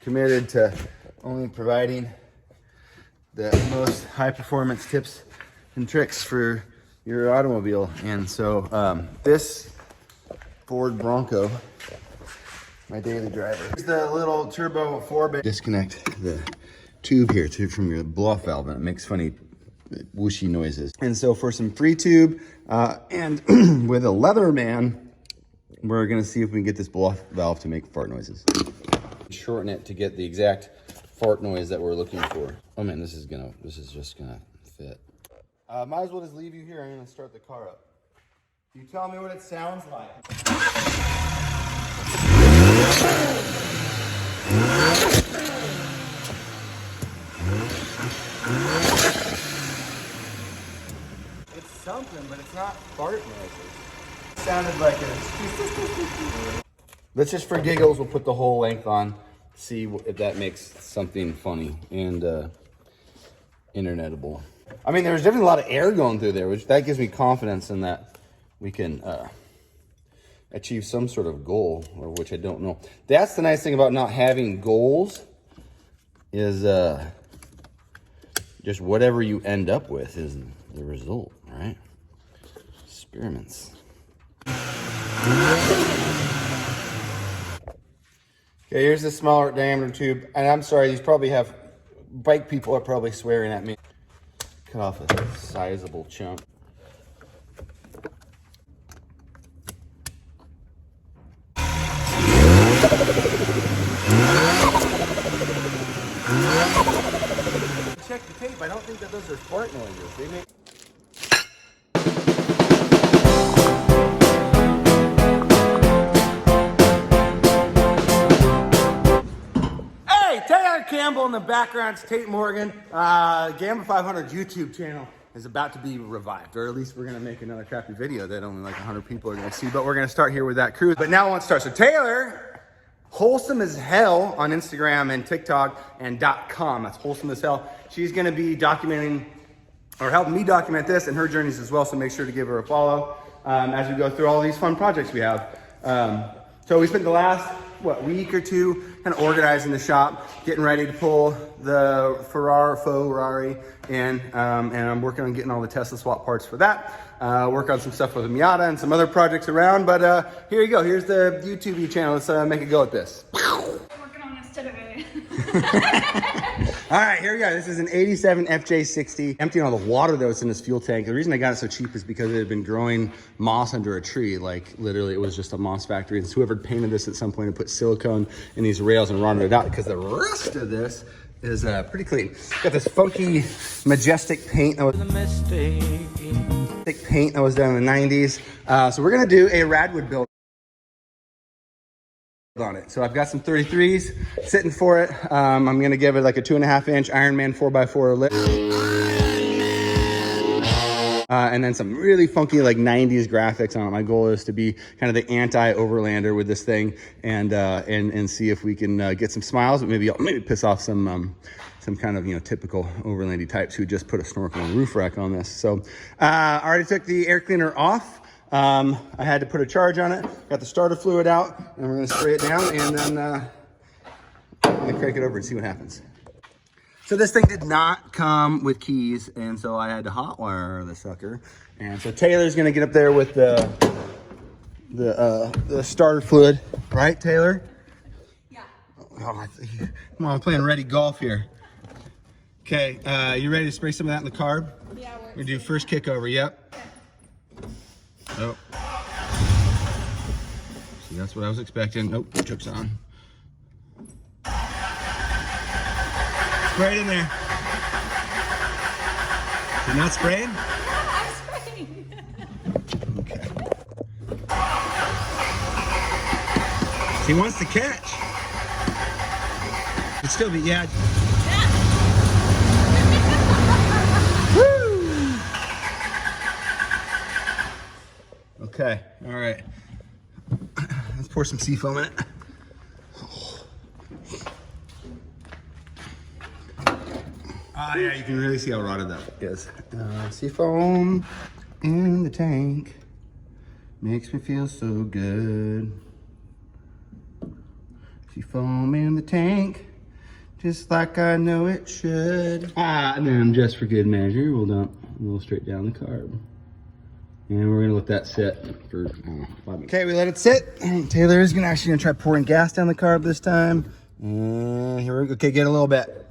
Committed to only providing the most high performance tips and tricks for your automobile. And so this Ford Bronco, my daily driver. Here's the little turbo 4-bay. Disconnect the tube here from your blow-off valve, and it makes funny whooshy noises. And so for some free tube and with a Leatherman, we're gonna see if we can get this blow-off valve to make fart noises. Shorten it to get the exact fart noise that we're looking for. Oh man, this is just gonna fit. Might as well just leave you here. I'm gonna start the car up. You tell me what it sounds like. It's something, but it's not fart noises. It sounded like it. Let's just, for giggles, we'll put the whole length on, see if that makes something funny and internetable. I mean, there's definitely a lot of air going through there, which that gives me confidence in that we can achieve some sort of goal, or which I don't know. That's the nice thing about not having goals, is just whatever you end up with is the result, right? Experiments. Okay, here's the smaller diameter tube, and I'm sorry, these probably have, bike people are probably swearing at me. Cut off a sizable chunk. Check the tape, I don't think that those are fart noises. They make... Campbell in the background, it's Tate Morgan. Gamma 500 YouTube channel is about to be revived, or at least we're gonna make another crappy video that only like 100 people are gonna see, but we're gonna start here with that cruise. But now I want to start. So Taylor, wholesome as hell on Instagram and TikTok and .com, that's wholesome as hell. She's gonna be documenting, or helping me document this and her journeys as well, so make sure to give her a follow as we go through all these fun projects we have. So we spent the last, week or two kind of organizing the shop, getting ready to pull the FauxRarri in, and I'm working on getting all the Tesla Swap parts for that. Work on some stuff with the Miata and some other projects around, but here you go. Here's the YouTube channel. Let's make a go at this. Working on this today. All right, here we go. This is an 87 FJ60. Emptying all the water that was in this fuel tank. The reason I got it so cheap is because it had been growing moss under a tree. Like literally it was just a moss factory. And so whoever painted this at some point and put silicone in these rails and rounded it out, because the rest of this is pretty clean. Got this funky, majestic paint that was done in the 90s. So we're gonna do a Radwood build on it. So I've got some 33s sitting for it. I'm gonna give it like a 2.5-inch Ironman 4x4 lip. And then some really funky like 90s graphics on it. My goal is to be kind of the anti-overlander with this thing, and see if we can get some smiles, but maybe piss off some kind of, typical overlandy types who just put a snorkel and roof rack on this. So I already took the air cleaner off. I had to put a charge on it, got the starter fluid out, and we're gonna spray it down, and then I'm gonna crank it over and see what happens. So this thing did not come with keys, and so I had to hotwire the sucker. And so Taylor's gonna get up there with the starter fluid, right, Taylor? Yeah. Oh, come on, I'm playing ready golf here. Okay, you ready to spray some of that in the carb? Yeah, we're gonna do first kick over, yep. Oh. See, that's what I was expecting. Nope, choke's on. Spray it in there. You're not spraying? I'm spraying. Okay. He wants to catch. It'd still be, yeah. Okay, all right. Let's pour some seafoam in it. Yeah, you can really see how rotted that is. Seafoam in the tank makes me feel so good. Seafoam in the tank Just like I know it should. And then just for good measure, we'll dump a little straight down the carb. And we're gonna let that sit for 5 minutes. Okay, we let it sit. Taylor is actually gonna try pouring gas down the carb this time. And here we go. Okay, get a little bit.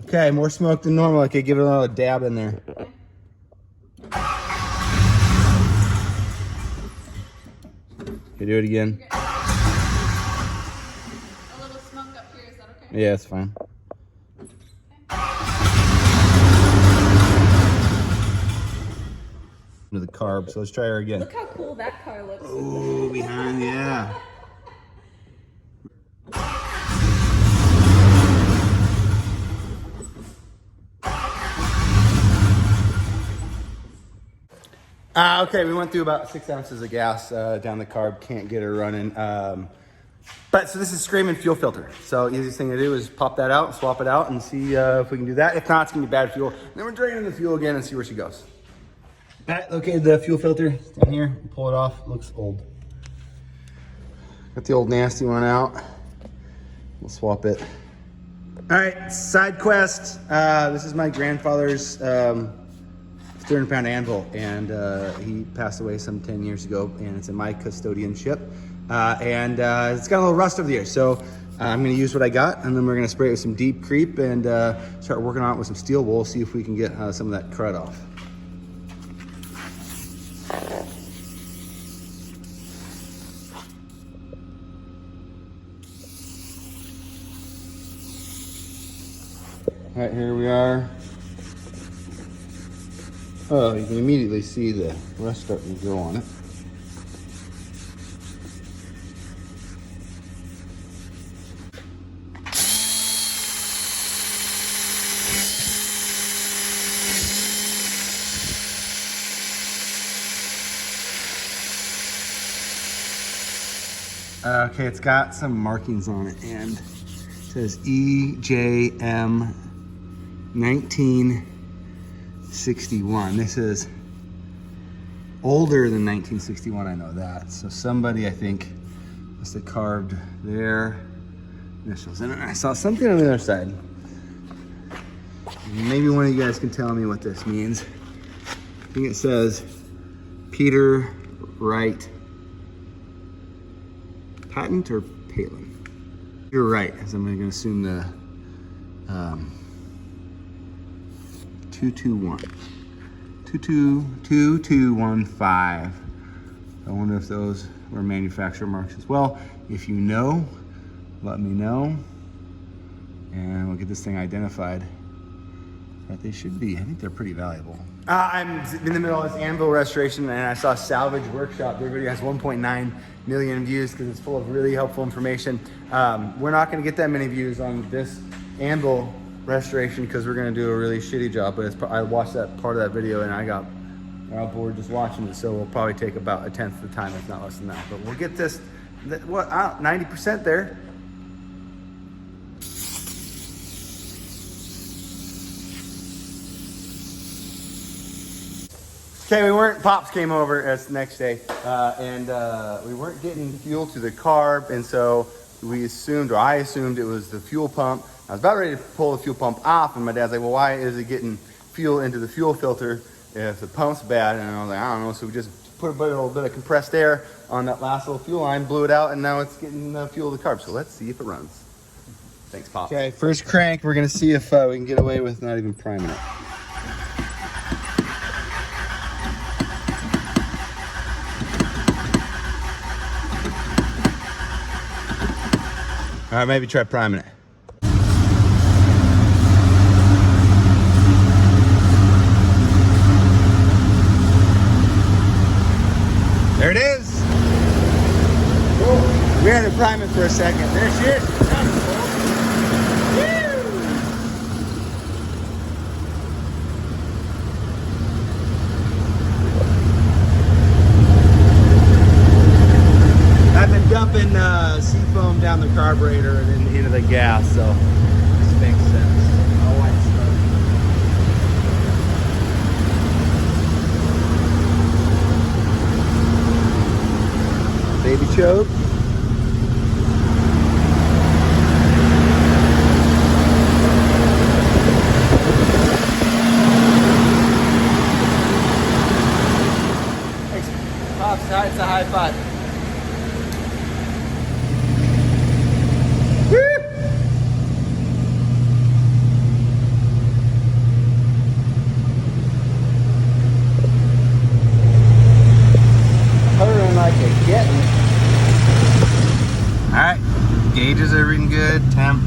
Okay, more smoke than normal. Okay, give it a little dab in there. Okay, do it again. A little smoke up here, is that okay? Yeah, it's fine. To the carb, so let's try her again. Look how cool that car looks. Oh, behind, yeah. Okay, we went through about 6 ounces of gas down the carb. Can't get her running. But so this is screaming fuel filter. So easiest thing to do is pop that out, swap it out, and see if we can do that. If not, it's gonna be bad fuel. Then we're draining the fuel again and see where she goes. Alright, located the fuel filter down here. Pull it off. Looks old. Got the old nasty one out. We'll swap it. All right, side quest. This is my grandfather's 300-pound anvil, and he passed away some 10 years ago, and it's in my custodianship. And it's got a little rust over the years, so I'm gonna use what I got, and then we're gonna spray it with some deep creep and start working on it with some steel wool, see if we can get some of that crud off. All right, here we are. Oh, you can immediately see the rust starting to grow on it. Okay, it's got some markings on it, and it says EJM 1961. This is older than 1961, I know that. So somebody, I think, must have carved their initials. And I saw something on the other side. Maybe one of you guys can tell me what this means. I think it says Peter Wright Patent or Palin. You're right, as I'm going to assume the 221. 2215. I wonder if those were manufacturer marks as well. If you know, let me know, and we'll get this thing identified. But they should be. I think they're pretty valuable. I'm in the middle of this anvil restoration, and I saw Salvage Workshop. Their video has 1.9 million views because it's full of really helpful information. We're not going to get that many views on this anvil restoration because we're going to do a really shitty job. But I watched that part of that video, and I got bored just watching it. So we'll probably take about 1/10 of the time, if not less than that. But we'll get this, 90% there. Okay, Pops came over as the next day, and we weren't getting fuel to the carb, and so I assumed it was the fuel pump. I was about ready to pull the fuel pump off, and my dad's like, well, why is it getting fuel into the fuel filter if the pump's bad? And I was like, I don't know, so we just put a little bit of compressed air on that last little fuel line, blew it out, and now it's getting fuel to the carb, so let's see if it runs. Thanks, Pop. Okay, first crank, we're gonna see if we can get away with not even priming it. All right, maybe try priming it. There it is. Whoa. We had to prime it for a second. There she is. I've been dumping seafoam down the carburetor and then into the gas, so this makes sense. Oh, choke. It's a high five. Woo! Purring like a kitten. Alright, gauges are reading good, temp.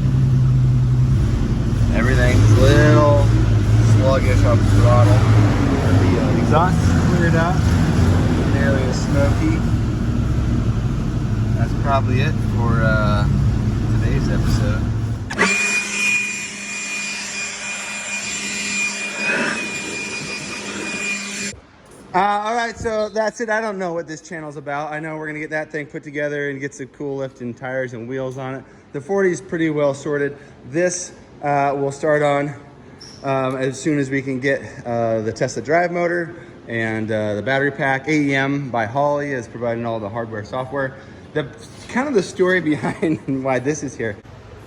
Everything's a little sluggish on the throttle. The exhaust is cleared out. Nearly as smoky. That's probably it for today's episode. Alright, so that's it. I don't know what this channel's about. I know we're gonna get that thing put together and get some cool lifting tires and wheels on it. The 40 is pretty well sorted. This we'll start on as soon as we can get the Tesla drive motor and the battery pack. AEM by Holly is providing all the hardware, software. The kind of the story behind why this is here.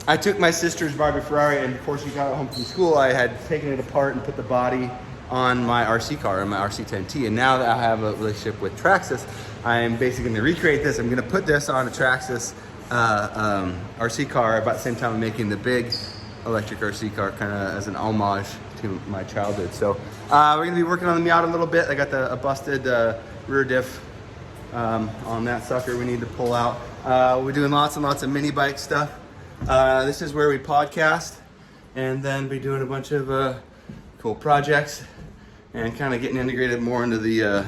I took my sister's Barbie Ferrari, and before she got home from school, I had taken it apart and put the body on my RC car, on my RC10T. And now that I have a relationship with Traxxas, I'm basically gonna recreate this. I'm gonna put this on a Traxxas RC car about the same time I'm making the big electric RC car, kind of as an homage to my childhood. So we're gonna be working on the Miata a little bit. I got a busted rear diff on that sucker we need to pull out. We're doing lots and lots of mini bike stuff. This is where we podcast and then be doing a bunch of cool projects and kind of getting integrated more into the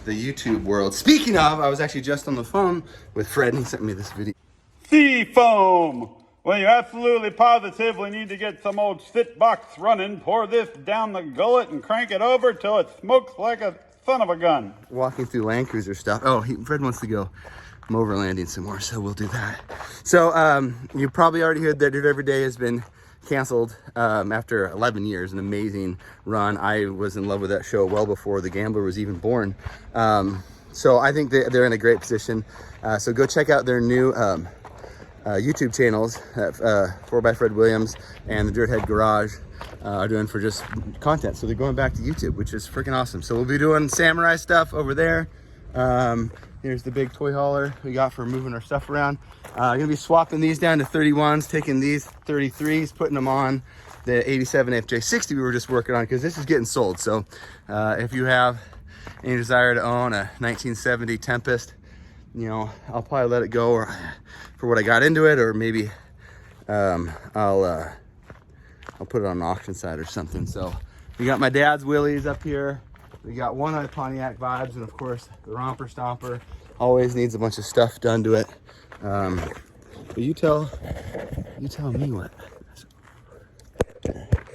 YouTube world. Speaking of, I was actually just on the phone with Fred and he sent me this video. Seafoam. When you absolutely positively need to get some old sit box running, pour this down the gullet and crank it over till it smokes like a son of a gun. Walking through LandCruiser stuff. Oh, Fred wants to go overlanding some more, so we'll do that. So you probably already heard that Dirt Every Day has been canceled after 11 years, an amazing run. I was in love with that show well before The Gambler was even born. So I think they're in a great position. So go check out their new YouTube channels, 4x Fred Williams and the Dirthead Garage are doing for just content. So they're going back to YouTube, which is freaking awesome. So we'll be doing samurai stuff over there. Here's the big toy hauler we got for moving our stuff around. Gonna be swapping these down to 31s, taking these 33s, putting them on the 87 FJ60 we were just working on, because this is getting sold. So if you have any desire to own a 1970 Tempest, you know, I'll probably let it go or for what I got into it, or maybe I'll put it on an auction site or something. So we got my dad's Willys up here. We got one of the Pontiac Vibes, and of course the Romper Stomper always needs a bunch of stuff done to it. But you tell me what.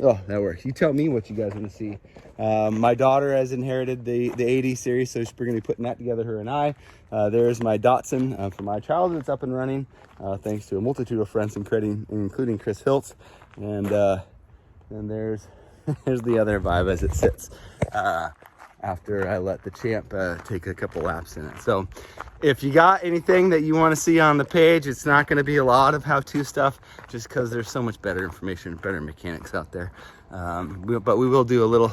Oh, that works. You tell me what you guys want to see. My daughter has inherited the 80 series, so we're going to be putting that together, her and I. There's my Datsun from my childhood. It's up and running, thanks to a multitude of friends, including Chris Hiltz. And then there's the other Vibe as it sits after I let the Champ take a couple laps in it. So if you got anything that you want to see on the page, it's not going to be a lot of how-to stuff, just because there's so much better information, better mechanics out there. But we will do a little,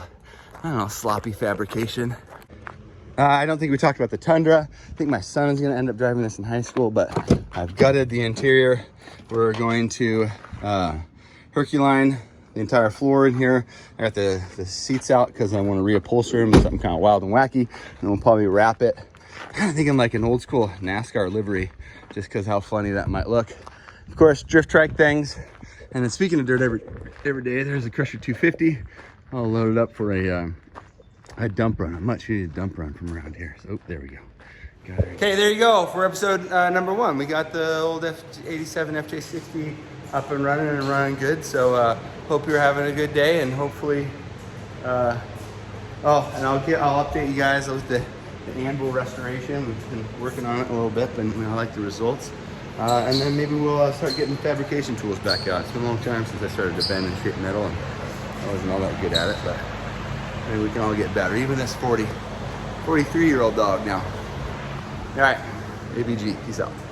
I don't know, sloppy fabrication. I don't think we talked about the Tundra. I think my son is going to end up driving this in high school, but I've gutted the interior. We're going to Herculine the entire floor in here. I got the seats out because I want to reupholster them, something kind of wild and wacky, and we'll probably wrap it. I'm kind of thinking like an old school NASCAR livery, just because how funny that might look. Of course, drift trike things. And then speaking of Dirt Every Day, there's a Crusher 250. I'll load it up for a dump run. A much needed dump run from around here. So there we go. Got it. Okay, there you go for episode number 1. We got the old 87 FJ60 up and running good. So hope you're having a good day, and hopefully and I'll update you guys with the anvil restoration. We've been working on it a little bit, but I like the results. And then maybe we'll start getting fabrication tools back out. It's been a long time since I started to bend and shape metal, and I wasn't all that good at it, but maybe we can all get better. Even this 43-year-old dog now. All right, ABG, peace out.